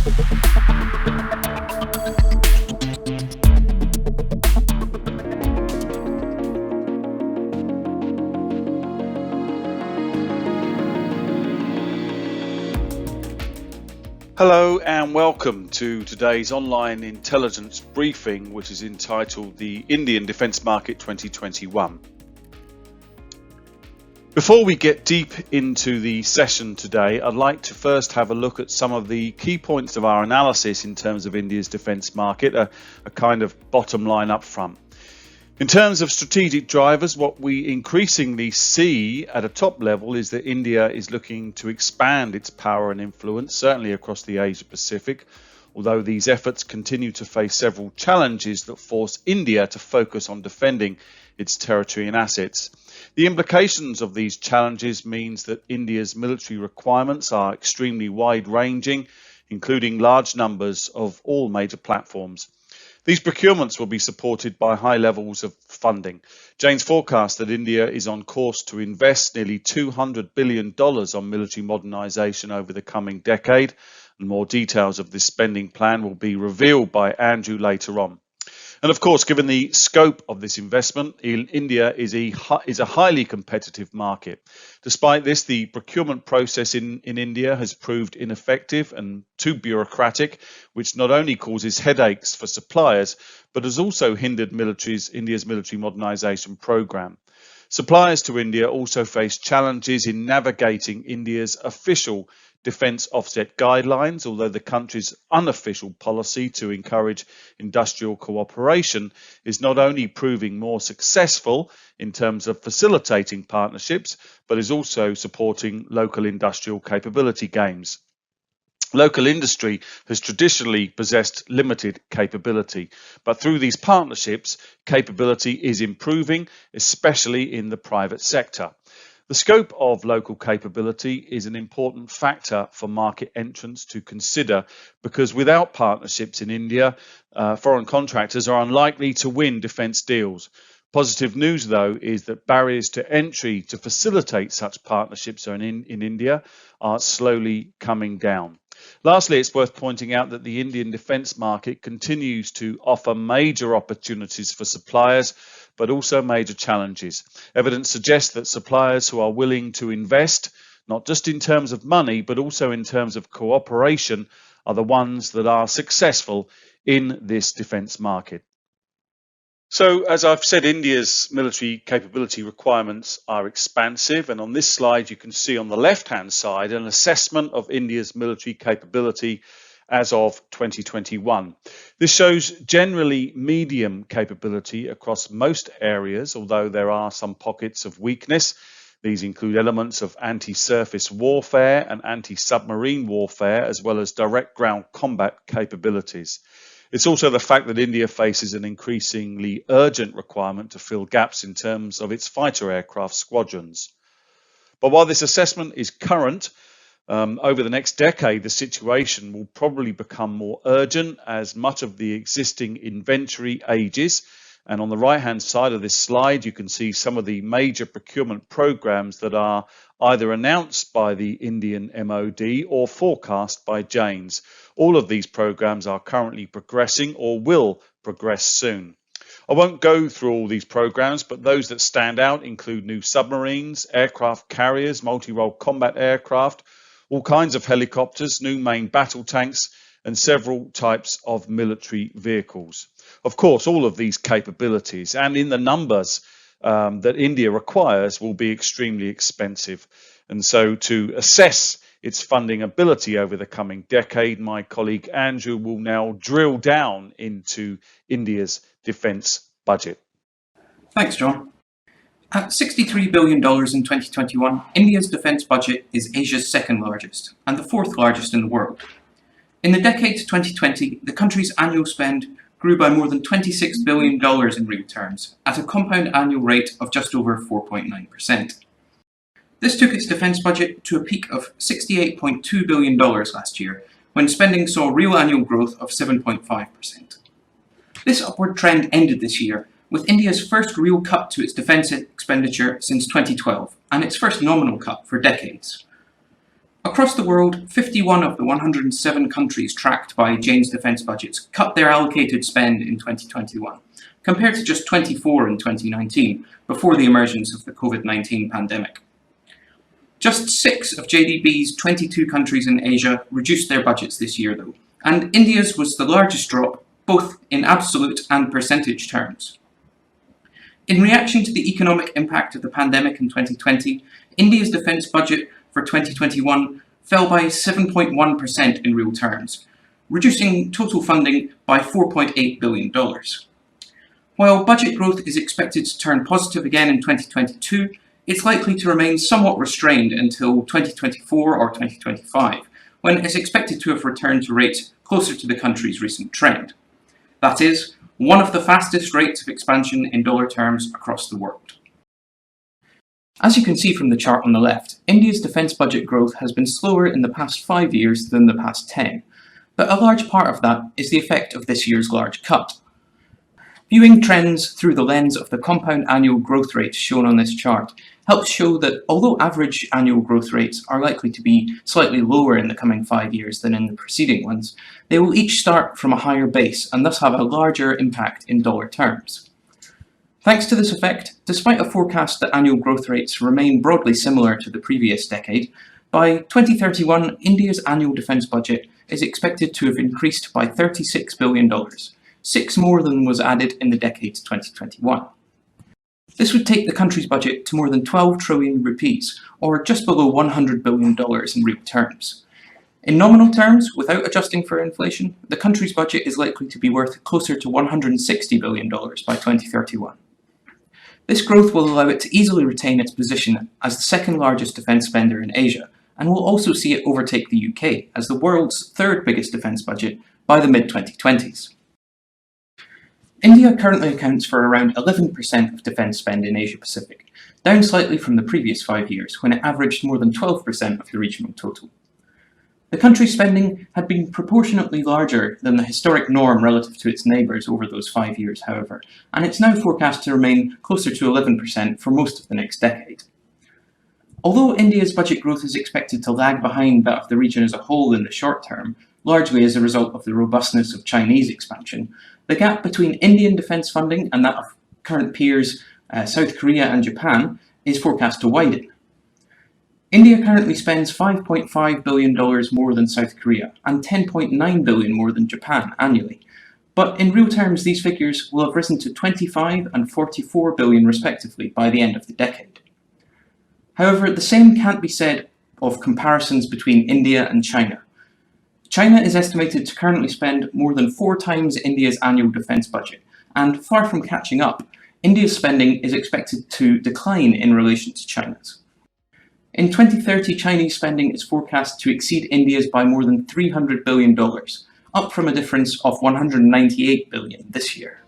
Hello and welcome to today's online intelligence briefing, which is entitled the Indian Defence Market 2021. Before we get deep into the session today, I'd like to first have a look at some of the key points of our analysis in terms of India's defence market, a kind of bottom line up front. In terms of strategic drivers, what we increasingly see at a top level is that India is looking to expand its power and influence, certainly across the Asia Pacific, although these efforts continue to face several challenges that force India to focus on defending its territory and assets. The implications of these challenges means that India's military requirements are extremely wide-ranging, including large numbers of all major platforms. These procurements will be supported by high levels of funding. Jane's forecast that India is on course to invest nearly $200 billion on military modernisation over the coming decade, and more details of this spending plan will be revealed by Andrew later on. And of course, given the scope of this investment, India is a highly competitive market. Despite this, the procurement process in India has proved ineffective and too bureaucratic, which not only causes headaches for suppliers, but has also hindered India's military modernisation program. Suppliers to India also face challenges in navigating India's official defence offset guidelines, although the country's unofficial policy to encourage industrial cooperation is not only proving more successful in terms of facilitating partnerships, but is also supporting local industrial capability gains. Local industry has traditionally possessed limited capability, but through these partnerships, capability is improving, especially in the private sector. The scope of local capability is an important factor for market entrants to consider, because without partnerships in India, foreign contractors are unlikely to win defence deals. Positive news, though, is that barriers to entry to facilitate such partnerships in India are slowly coming down. Lastly, it's worth pointing out that the Indian defence market continues to offer major opportunities for suppliers, but also major challenges. Evidence suggests that suppliers who are willing to invest, not just in terms of money, but also in terms of cooperation, are the ones that are successful in this defence market. So, as I've said, India's military capability requirements are expansive, and on this slide you can see on the left-hand side an assessment of India's military capability as of 2021. This shows generally medium capability across most areas, although there are some pockets of weakness. These include elements of anti-surface warfare and anti-submarine warfare, as well as direct ground combat capabilities. It's also the fact that India faces an increasingly urgent requirement to fill gaps in terms of its fighter aircraft squadrons. But while this assessment is current, over the next decade, the situation will probably become more urgent as much of the existing inventory ages. And on the right-hand side of this slide, you can see some of the major procurement programs that are either announced by the Indian MOD or forecast by Jane's. All of these programs are currently progressing or will progress soon. I won't go through all these programs, but those that stand out include new submarines, aircraft carriers, multi-role combat aircraft, all kinds of helicopters, new main battle tanks, and several types of military vehicles. Of course, all of these capabilities and in the numbers that India requires will be extremely expensive. And so to assess its funding ability over the coming decade, my colleague Andrew will now drill down into India's defence budget. Thanks, John. At $63 billion in 2021, India's defence budget is Asia's second largest and the fourth largest in the world. In the decade to 2020, the country's annual spend grew by more than $26 billion in real terms, at a compound annual rate of just over 4.9%. This took its defence budget to a peak of $68.2 billion last year, when spending saw real annual growth of 7.5%. This upward trend ended this year, with India's first real cut to its defence expenditure since 2012, and its first nominal cut for decades. Across the world, 51 of the 107 countries tracked by Jane's defence budgets cut their allocated spend in 2021, compared to just 24 in 2019, before the emergence of the COVID-19 pandemic. Just 6 of JDB's 22 countries in Asia reduced their budgets this year though, and India's was the largest drop, both in absolute and percentage terms. In reaction to the economic impact of the pandemic in 2020, India's defence budget for 2021 fell by 7.1% in real terms, reducing total funding by $4.8 billion. While budget growth is expected to turn positive again in 2022, it's likely to remain somewhat restrained until 2024 or 2025, when it's expected to have returned to rates closer to the country's recent trend. That is, one of the fastest rates of expansion in dollar terms across the world. As you can see from the chart on the left, India's defence budget growth has been slower in the past 5 years than the past 10, but a large part of that is the effect of this year's large cut. Viewing trends through the lens of the compound annual growth rates shown on this chart helps show that although average annual growth rates are likely to be slightly lower in the coming 5 years than in the preceding ones, they will each start from a higher base and thus have a larger impact in dollar terms. Thanks to this effect, despite a forecast that annual growth rates remain broadly similar to the previous decade, by 2031 India's annual defence budget is expected to have increased by $36 billion, 6 more than was added in the decade to 2021. This would take the country's budget to more than 12 trillion rupees, or just below $100 billion in real terms. In nominal terms, without adjusting for inflation, the country's budget is likely to be worth closer to $160 billion by 2031. This growth will allow it to easily retain its position as the second largest defence spender in Asia, and will also see it overtake the UK as the world's third biggest defence budget by the mid-2020s. India currently accounts for around 11% of defence spend in Asia Pacific, down slightly from the previous 5 years when it averaged more than 12% of the regional total. The country's spending had been proportionately larger than the historic norm relative to its neighbours over those 5 years, however, and it's now forecast to remain closer to 11% for most of the next decade. Although India's budget growth is expected to lag behind that of the region as a whole in the short term, largely as a result of the robustness of Chinese expansion, the gap between Indian defence funding and that of current peers South Korea and Japan is forecast to widen. India currently spends $5.5 billion more than South Korea and $10.9 billion more than Japan annually, but in real terms these figures will have risen to $25 and $44 billion respectively by the end of the decade. However, the same can't be said of comparisons between India and China. China is estimated to currently spend more than 4 times India's annual defence budget, and far from catching up, India's spending is expected to decline in relation to China's. In 2030, Chinese spending is forecast to exceed India's by more than $300 billion, up from a difference of $198 billion this year.